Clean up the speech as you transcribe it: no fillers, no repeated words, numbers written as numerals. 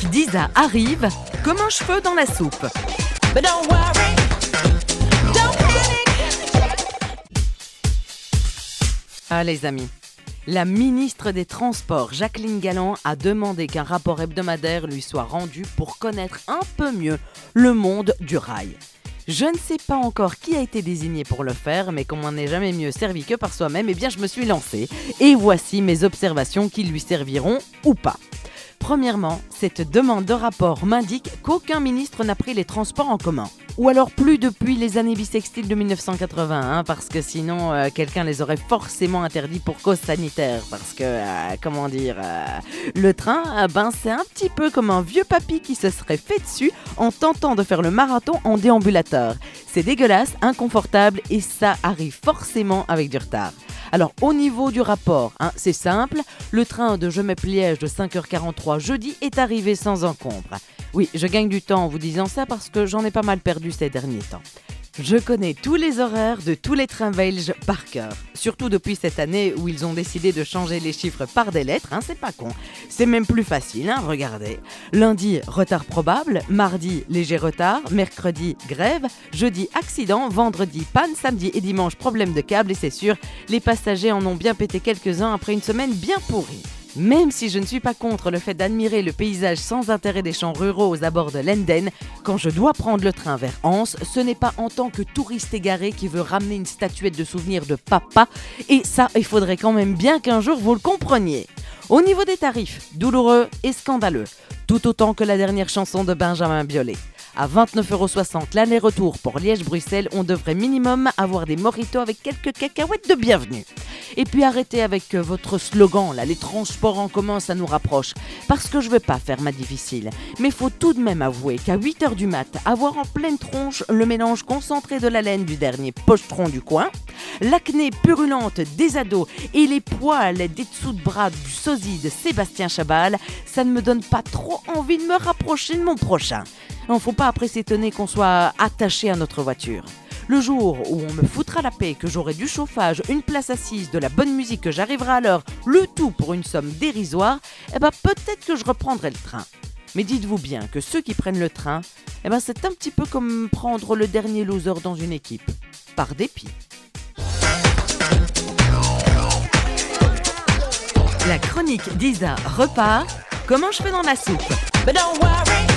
d'Isa arrive comme un cheveu dans la soupe. But don't worry, don't panic. Ah les amis, la ministre des Transports, Jacqueline Galland, a demandé qu'un rapport hebdomadaire lui soit rendu pour connaître un peu mieux le monde du rail. Je ne sais pas encore qui a été désigné pour le faire, mais comme on n'est jamais mieux servi que par soi-même, eh bien je me suis lancée. Et voici mes observations qui lui serviront ou pas. Premièrement, cette demande de rapport m'indique qu'aucun ministre n'a pris les transports en commun. Ou alors plus depuis les années bissextiles de 1981, parce que sinon quelqu'un les aurait forcément interdits pour cause sanitaire. Parce que, le train, c'est un petit peu comme un vieux papy qui se serait fait dessus en tentant de faire le marathon en déambulateur. C'est dégueulasse, inconfortable et ça arrive forcément avec du retard. Alors au niveau du rapport, c'est simple, le train de Jemep-Liège de 5h43 jeudi est arrivé sans encombre. Oui, je gagne du temps en vous disant ça parce que j'en ai pas mal perdu ces derniers temps. Je connais tous les horaires de tous les trains belges par cœur. Surtout depuis cette année où ils ont décidé de changer les chiffres par des lettres, c'est pas con. C'est même plus facile, regardez. Lundi, retard probable, mardi, léger retard, mercredi, grève, jeudi, accident, vendredi, panne, samedi et dimanche, problème de câble et c'est sûr, les passagers en ont bien pété quelques-uns après une semaine bien pourrie. Même si je ne suis pas contre le fait d'admirer le paysage sans intérêt des champs ruraux aux abords de Lenden, quand je dois prendre le train vers Anse, ce n'est pas en tant que touriste égaré qui veut ramener une statuette de souvenir de papa, et ça, il faudrait quand même bien qu'un jour vous le compreniez. Au niveau des tarifs, douloureux et scandaleux, tout autant que la dernière chanson de Benjamin Biolay. À 29,60 € l'aller-retour pour Liège-Bruxelles, on devrait minimum avoir des mojitos avec quelques cacahuètes de bienvenue. Et puis arrêtez avec votre slogan, là, les transports en commun, ça nous rapproche. Parce que je ne veux pas faire ma difficile. Mais faut tout de même avouer qu'à 8h du mat, avoir en pleine tronche le mélange concentré de la laine du dernier pochetron du coin, l'acné purulente des ados et les poils des dessous de bras du sosie de Sébastien Chabal, ça ne me donne pas trop envie de me rapprocher de mon prochain. Non, faut pas après s'étonner qu'on soit attaché à notre voiture. Le jour où on me foutra la paix, que j'aurai du chauffage, une place assise, de la bonne musique, que j'arriverai à l'heure, le tout pour une somme dérisoire, peut-être que je reprendrai le train. Mais dites-vous bien que ceux qui prennent le train, c'est un petit peu comme prendre le dernier loser dans une équipe. Par dépit. La chronique d'Isa repart comme un cheveu dans la soupe. But don't worry,